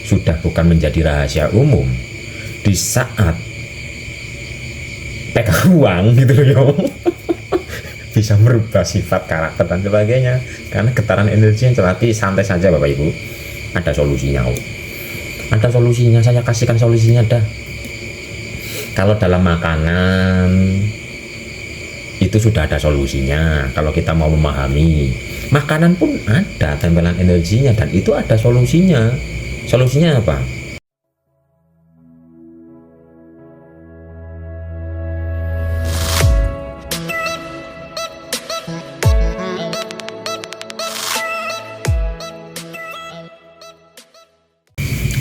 sudah bukan menjadi rahasia umum di saat pegang uang gitu loh yo. Bisa merubah sifat, karakter dan sebagainya karena getaran energi yang tapi santai saja Bapak Ibu, ada solusinya ada solusinya, saya kasihkan solusinya dah. Kalau dalam makanan itu sudah ada solusinya, kalau kita mau memahami makanan pun ada tempelan energinya dan itu ada solusinya. Solusinya apa?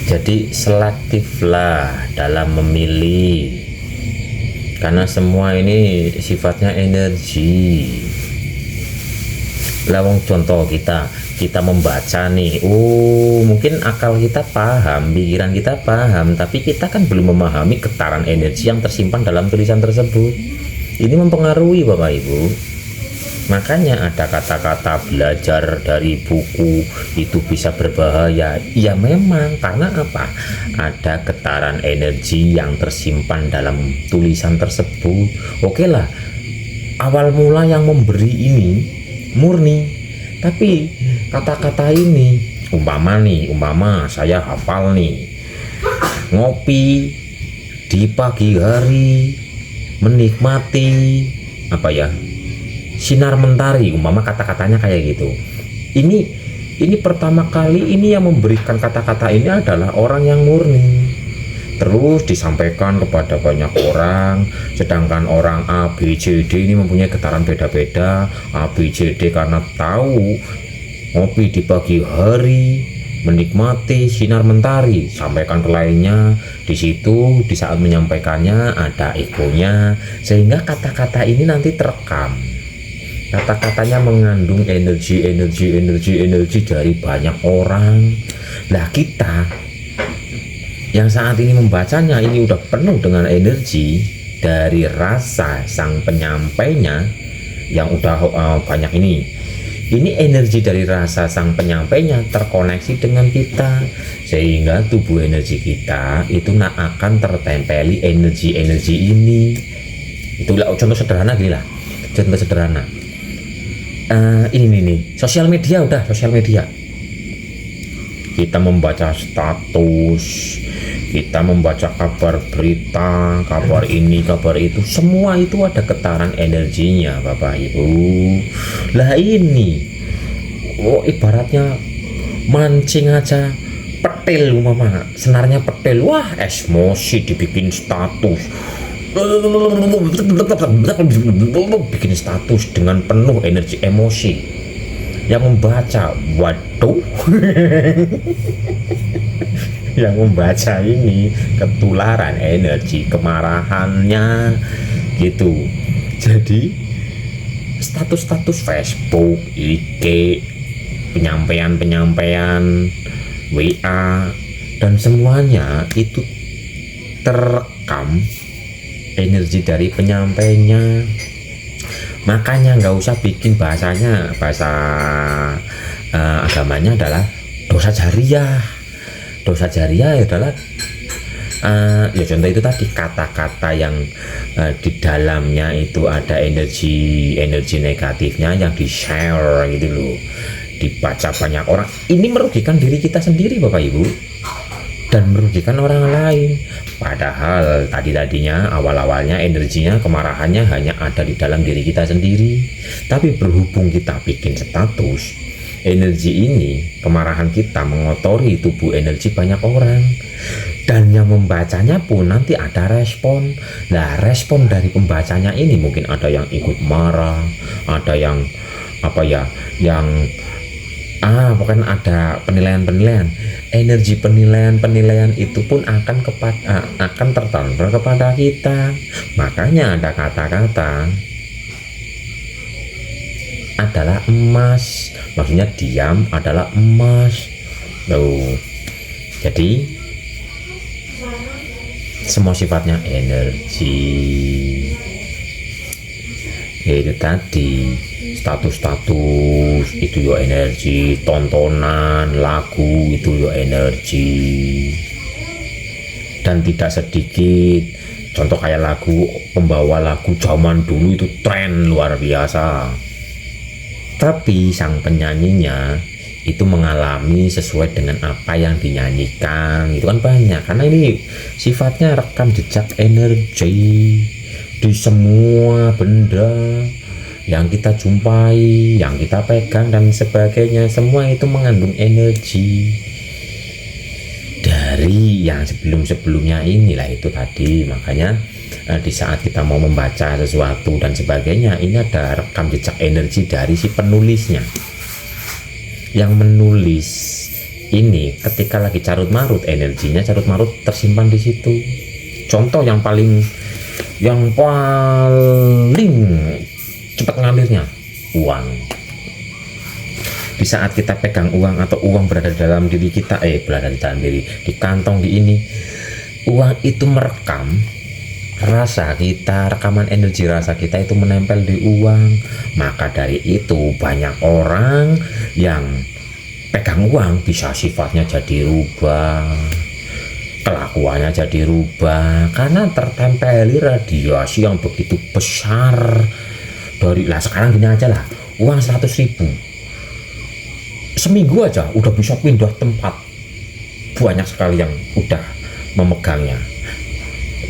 Jadi selektiflah dalam memilih, karena semua ini sifatnya energi. Lawang contoh kita membaca nih, mungkin akal kita paham, pikiran kita paham, tapi kita kan belum memahami getaran energi yang tersimpan dalam tulisan tersebut. Ini mempengaruhi Bapak Ibu. Makanya ada kata-kata belajar dari buku itu bisa berbahaya. Ya memang, karena apa? Ada getaran energi yang tersimpan dalam tulisan tersebut. Oke lah, awal mula yang memberi ini murni, tapi kata-kata ini umpama saya hafal nih, ngopi di pagi hari menikmati apa ya, sinar mentari, umpama kata-katanya kayak gitu. Ini pertama kali ini yang memberikan kata-kata ini adalah orang yang murni, terus disampaikan kepada banyak orang, sedangkan orang A, B, C, D ini mempunyai getaran beda-beda. A, B, C, D karena tahu ngopi di pagi hari menikmati sinar mentari, sampaikan ke lainnya. Di situ di saat menyampaikannya ada egonya, sehingga kata-kata ini nanti terekam. Kata-katanya mengandung energi dari banyak orang. Lah kita yang saat ini membacanya ini udah penuh dengan energi dari rasa sang penyampainya yang udah banyak ini energi dari rasa sang penyampainya terkoneksi dengan kita, sehingga tubuh energi kita itu akan tertempeli energi ini. Itulah contoh sederhana gini lah, contoh sederhana. Ini nih sosial media, sosial media kita membaca status, kita membaca kabar berita, kabar ini kabar itu, semua itu ada getaran energinya Bapak Ibu. Lah ini ibaratnya mancing aja petil, umpama senarnya petil, wah emosi dibikin status, bikin status dengan penuh energi emosi. Yang membaca, waduh, yang membaca ini ketularan energi kemarahannya gitu. Jadi status-status Facebook, IG, penyampaian WA dan semuanya itu terekam energi dari penyampainya. Makanya nggak usah bikin bahasa agamanya adalah dosa jariah. Dosa jariah adalah ya contoh itu tadi, kata-kata yang di dalamnya itu ada energi negatifnya yang di-share gitu loh, dibaca banyak orang. Ini merugikan diri kita sendiri Bapak Ibu dan merugikan orang lain. Padahal tadinya awal-awalnya energinya, kemarahannya hanya ada di dalam diri kita sendiri. Tapi berhubung kita bikin status, energi ini, kemarahan kita mengotori tubuh energi banyak orang, dan yang membacanya pun nanti ada respon. Nah, respon dari pembacanya ini mungkin ada yang ikut marah, ada yang bahkan ada penilaian energi, penilaian itu pun akan tertransfer kepada kita. Makanya ada kata-kata adalah emas, maksudnya diam adalah emas. Jadi semua sifatnya energi, itu tadi. status-status itu yo energi, tontonan, lagu itu yo energi. Dan tidak sedikit contoh kayak lagu, pembawa lagu zaman dulu itu tren luar biasa, tapi sang penyanyinya itu mengalami sesuai dengan apa yang dinyanyikan, itu kan banyak, karena ini sifatnya rekam jejak energi di semua benda yang kita jumpai, yang kita pegang dan sebagainya, semua itu mengandung energi dari yang sebelum-sebelumnya inilah itu tadi. Makanya di saat kita mau membaca sesuatu dan sebagainya, ini ada rekam jejak energi dari si penulisnya. Yang menulis ini ketika lagi carut marut, energinya carut marut tersimpan di situ. Contoh yang paling cepat ngalirnya, uang. Di saat kita pegang uang atau uang berada di dalam diri kita, berada di dalam diri, di kantong di ini, uang itu merekam rasa kita, rekaman energi rasa kita itu menempel di uang. Maka dari itu banyak orang yang pegang uang bisa sifatnya jadi rubah, kelakuannya jadi rubah, karena tertempeli radiasi yang begitu besar dari. Lah sekarang gini aja lah, uang 100.000 seminggu aja udah bisa pindah tempat, banyak sekali yang udah memegangnya.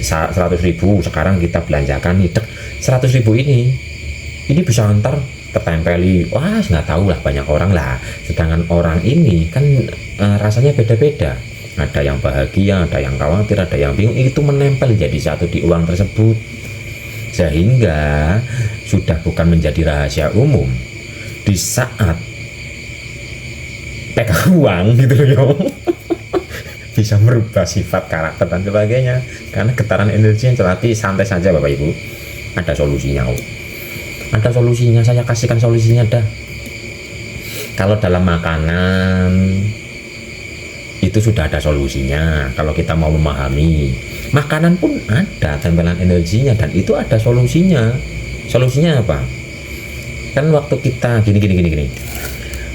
100.000 sekarang kita belanjakan nih, 100.000 ini bisa antar tertempeli, wah nggak tahu lah, banyak orang lah. Sedangkan orang ini kan rasanya beda-beda, ada yang bahagia, ada yang khawatir, ada yang bingung, itu menempel jadi satu di uang tersebut, sehingga sudah bukan menjadi rahasia umum di saat pegang uang gitu loh bisa merubah sifat, karakter dan sebagainya, karena getaran energi yang terlatih. Santai saja Bapak Ibu, ada solusinya ada solusinya, saya kasihkan solusinya dah. Kalau dalam makanan itu sudah ada solusinya, kalau kita mau memahami. Makanan pun ada tempelan energinya dan itu ada solusinya. Solusinya apa? Kan waktu kita gini,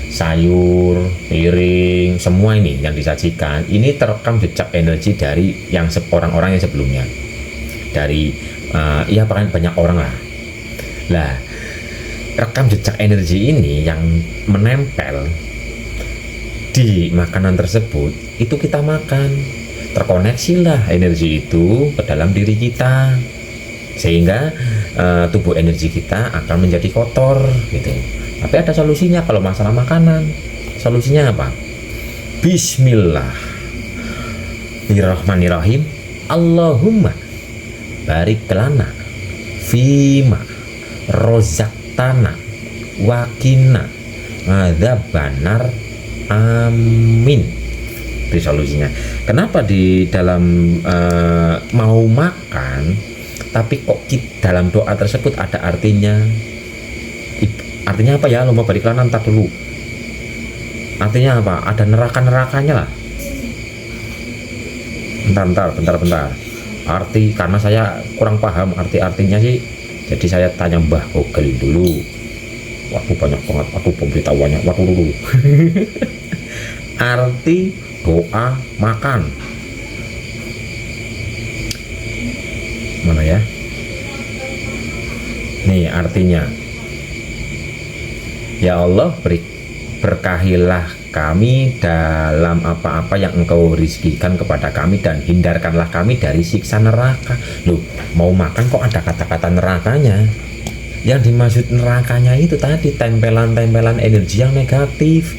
sayur, piring, semua ini yang disajikan, ini terekam jejak energi dari yang orang-orang yang sebelumnya, dari banyak orang lah. Lah, rekam jejak energi ini yang menempel di makanan tersebut, itu kita makan, terkoneksilah energi itu ke dalam diri kita, sehingga tubuh energi kita akan menjadi kotor gitu. Tapi ada solusinya kalau masalah makanan. Solusinya apa? Bismillahirrahmanirrahim. Allahumma barik lana fima rozaktana wakina adzabannar, amin. Itu solusinya. Kenapa di dalam mau makan tapi kok dalam doa tersebut ada artinya? Artinya apa ya? Lomba balik lana, ntar dulu. Artinya apa? Ada neraka-nerakanya lah. Bentar. Arti, karena saya kurang paham artinya sih. Jadi saya tanya Mbah Google dulu. Waduh banyak banget. Waduh pemberitahuannya. Waduh dulu. Arti doa makan. Mana ya? Nih artinya. Ya Allah, berkahilah kami dalam apa-apa yang Engkau rizkikan kepada kami, dan hindarkanlah kami dari siksa neraka. Loh, mau makan kok ada kata-kata nerakanya? Yang dimaksud nerakanya itu tadi tempelan-tempelan energi yang negatif,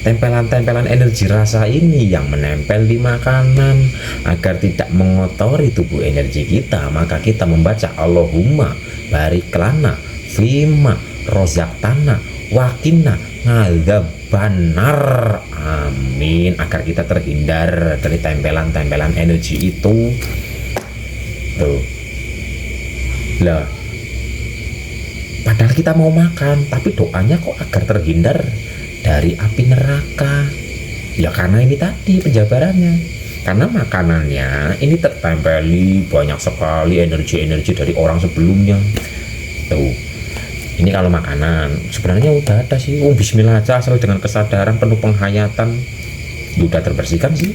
tempelan-tempelan energi rasa ini yang menempel di makanan. Agar tidak mengotori tubuh energi kita, maka kita membaca Allahumma barik lana fima rozaktana wakina ngadzabannar, amin, agar kita terhindar dari tempelan-tempelan energi itu. Tuh lah, padahal kita mau makan tapi doanya kok agar terhindar dari api neraka. Ya karena ini tadi penjabarannya, karena makanannya ini tertempeli banyak sekali energi-energi dari orang sebelumnya. Tuh, Ini kalau makanan sebenarnya udah ada sih, bismillah aja, asal dengan kesadaran penuh penghayatan udah terbersihkan sih.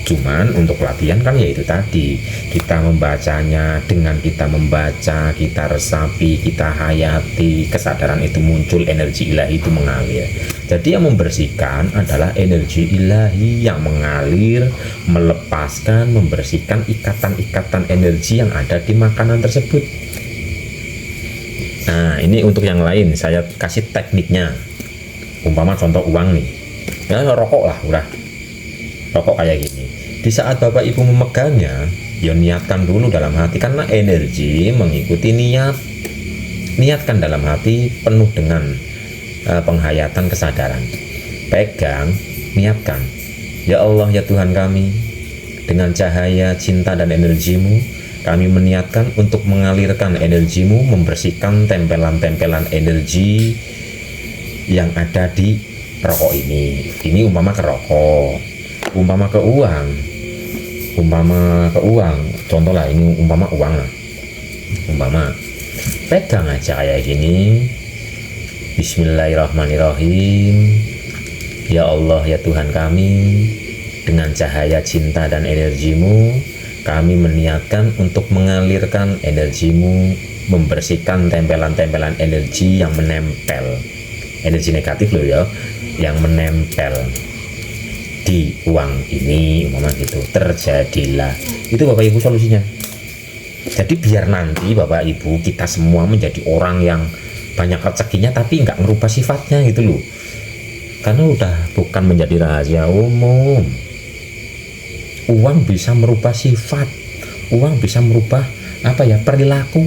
Cuman untuk pelatihan kan ya itu tadi, kita membacanya, dengan kita membaca, kita resapi, kita hayati, kesadaran itu muncul, energi ilahi itu mengalir. Jadi yang membersihkan adalah energi ilahi yang mengalir, melepaskan, membersihkan ikatan-ikatan energi yang ada di makanan tersebut. Nah, ini untuk yang lain saya kasih tekniknya. Umpama contoh uang nih, ya rokok lah, udah rokok kayak gini. Di saat Bapak Ibu memegangnya, ya niatkan dulu dalam hati, karena energi mengikuti niat. Niatkan dalam hati penuh dengan penghayatan kesadaran. Pegang, niatkan. Ya Allah, ya Tuhan kami, dengan cahaya cinta dan energimu, kami meniatkan untuk mengalirkan energimu, membersihkan tempelan-tempelan energi yang ada di rokok ini. Ini umpama ke rokok, umpama ke uang, contoh lah, ini umpama uang lah, umpama pegang aja kayak gini. Bismillahirrahmanirrahim. Ya Allah, ya Tuhan kami, dengan cahaya cinta dan energimu, kami meniatkan untuk mengalirkan energimu, membersihkan tempelan-tempelan energi yang menempel, energi negatif loh ya, yang menempel di uang ini, umpama gitu. Terjadilah itu Bapak Ibu solusinya. Jadi biar nanti Bapak Ibu kita semua menjadi orang yang banyak rezekinya tapi nggak merubah sifatnya gitu loh, karena udah bukan menjadi rahasia umum. Uang bisa merubah sifat, uang bisa merubah perilaku.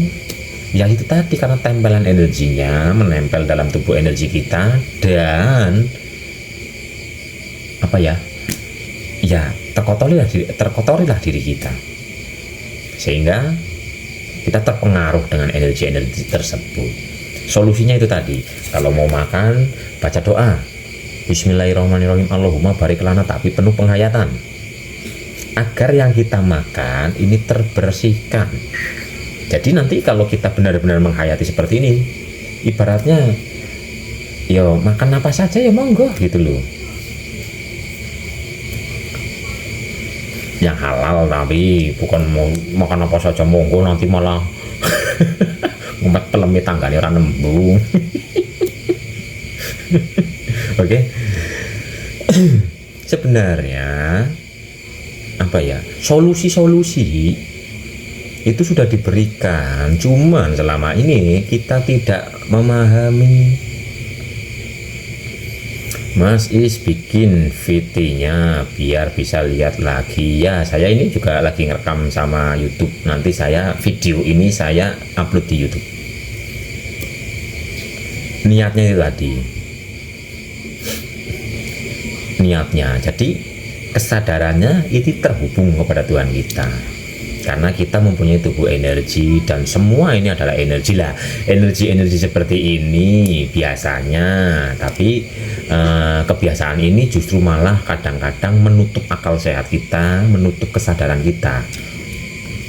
Ya itu tadi, karena tempelan energinya menempel dalam tubuh energi kita, dan terkotorilah diri kita, sehingga kita terpengaruh dengan energi-energi tersebut. Solusinya itu tadi, kalau mau makan baca doa Bismillahirrahmanirrahim, Allahumma barik lana, tapi penuh penghayatan, agar yang kita makan ini terbersihkan. Jadi nanti kalau kita benar-benar menghayati seperti ini, ibaratnya yo makan apa saja ya monggo gitu loh, yang halal, tapi bukan mau makan apa saja monggo, nanti malah ngumpet pelemi tanggane ora nembung. Oke. Sebenarnya solusi-solusi itu sudah diberikan, cuman selama ini kita tidak memahami. Mas Is bikin VT-nya biar bisa lihat lagi ya. Saya ini juga lagi ngerekam sama YouTube, nanti saya video ini saya upload di YouTube. Niatnya itu tadi, niatnya, jadi kesadarannya itu terhubung kepada Tuhan kita, karena kita mempunyai tubuh energi, dan semua ini adalah energi lah. Energi seperti ini biasanya, tapi kebiasaan ini justru malah kadang-kadang menutup akal sehat kita, menutup kesadaran kita.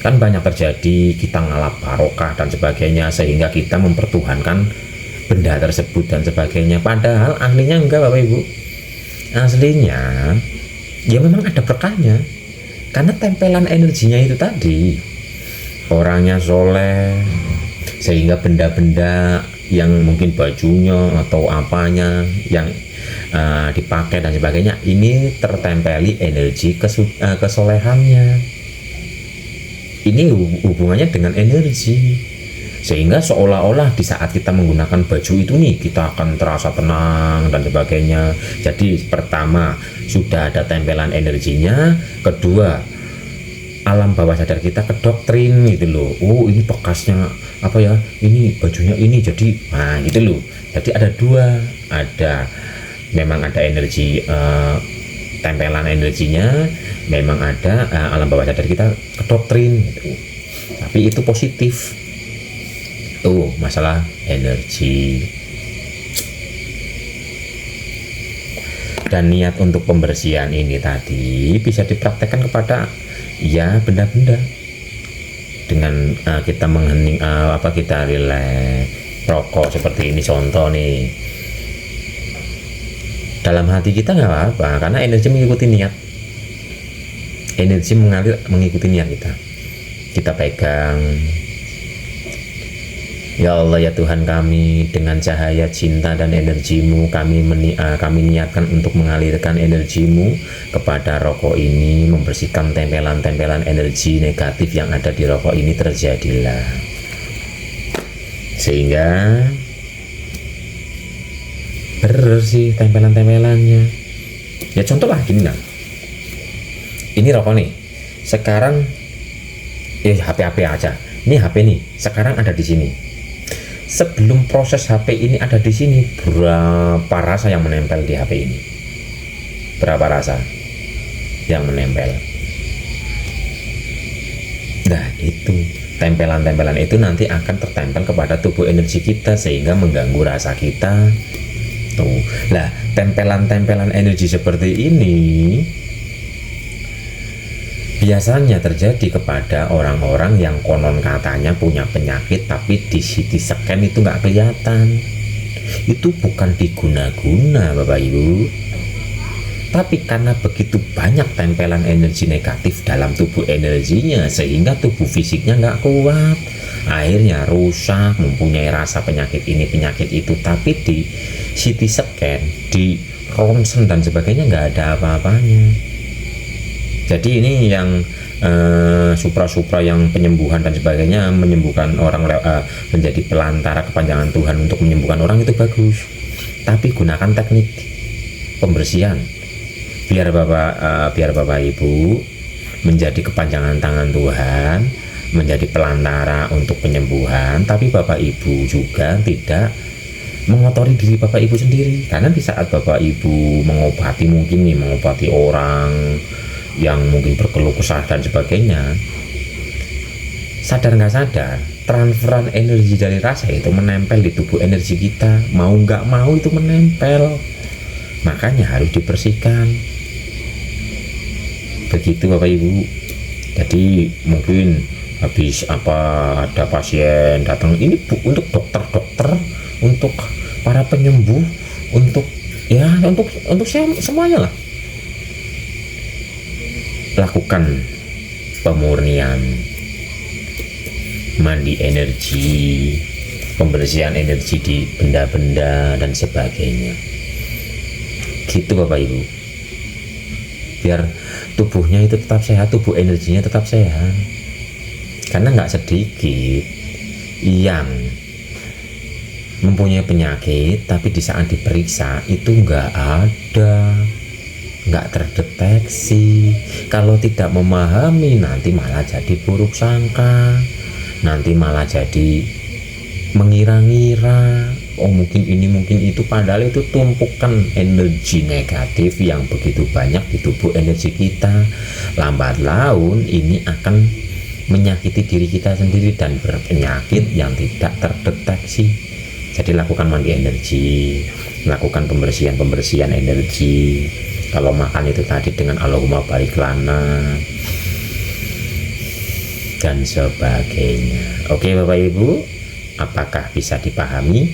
Kan banyak terjadi, kita ngalap barokah dan sebagainya, sehingga kita mempertuhankan benda tersebut dan sebagainya, padahal aslinya enggak Bapak Ibu. Aslinya ya memang ada berkahnya, karena tempelan energinya itu tadi, orangnya soleh, sehingga benda-benda yang mungkin bajunya atau apanya yang dipakai dan sebagainya ini tertempeli energi kesolehannya. Ini hubungannya dengan energi, sehingga seolah-olah di saat kita menggunakan baju itu nih, kita akan terasa tenang dan sebagainya. Jadi pertama sudah ada tempelan energinya, kedua alam bawah sadar kita kedoktrin gitu loh. Oh ini bekasnya ini bajunya ini, jadi gitu loh. Jadi ada dua, memang ada energi tempelan energinya, memang ada alam bawah sadar kita kedoktrin gitu. Tapi itu positif. Tuh masalah energi. Dan niat untuk pembersihan ini tadi bisa dipraktekkan kepada benda-benda, dengan kita menghening kita rileks, rokok seperti ini contoh nih, dalam hati kita nggak apa-apa karena energi mengikuti niat, energi mengalir mengikuti niat kita pegang. Ya Allah, ya Tuhan kami, dengan cahaya cinta dan energimu kami niatkan untuk mengalirkan energimu kepada rokok ini, membersihkan tempelan-tempelan energi negatif yang ada di rokok ini terjadilah, sehingga bersih tempelan-tempelannya. Ya contoh lah gini lah, ini rokok nih sekarang HP aja, ini HP nih sekarang ada di sini. Sebelum proses HP ini ada di sini, berapa rasa yang menempel di HP ini? Berapa rasa yang menempel? Nah itu tempelan-tempelan itu nanti akan tertempel kepada tubuh energi kita sehingga mengganggu rasa kita. Tuh, lah tempelan-tempelan energi seperti ini biasanya terjadi kepada orang-orang yang konon katanya punya penyakit tapi di CT scan itu nggak kelihatan. Itu bukan diguna-guna Bapak Ibu, tapi karena begitu banyak tempelan energi negatif dalam tubuh energinya sehingga tubuh fisiknya nggak kuat, akhirnya rusak, mempunyai rasa penyakit ini penyakit itu, tapi di CT scan, di ronsen dan sebagainya nggak ada apa-apanya. Jadi ini yang supra-supra yang penyembuhan dan sebagainya, menyembuhkan orang menjadi pelantara kepanjangan Tuhan untuk menyembuhkan orang itu bagus, tapi gunakan teknik pembersihan biar Bapak Ibu menjadi kepanjangan tangan Tuhan, menjadi pelantara untuk penyembuhan, tapi Bapak Ibu juga tidak mengotori diri Bapak Ibu sendiri. Karena di saat Bapak Ibu mengobati, mungkin nih mengobati orang yang mungkin berkeluh kesah dan sebagainya, sadar nggak sadar transferan energi dari rasa itu menempel di tubuh energi kita, mau nggak mau itu menempel, makanya harus dibersihkan. Begitu Bapak Ibu. Jadi mungkin habis ada pasien datang, ini untuk dokter-dokter, untuk para penyembuh, untuk semuanya lah, lakukan pemurnian, mandi energi, pembersihan energi di benda-benda dan sebagainya. Gitu Bapak Ibu, biar tubuhnya itu tetap sehat, tubuh energinya tetap sehat. Karena nggak sedikit yang mempunyai penyakit tapi di saat diperiksa itu nggak ada, nggak terdeteksi. Kalau tidak memahami nanti malah jadi buruk sangka, nanti malah jadi mengira-ngira, oh mungkin ini mungkin itu, padahal itu tumpukan energi negatif yang begitu banyak di tubuh energi kita. Lambat laun ini akan menyakiti diri kita sendiri dan berpenyakit yang tidak terdeteksi. Jadi lakukan mandi energi, lakukan pembersihan energi. Kalau makan itu tadi dengan Allahumma barik lana dan sebagainya. Oke Bapak Ibu, apakah bisa dipahami?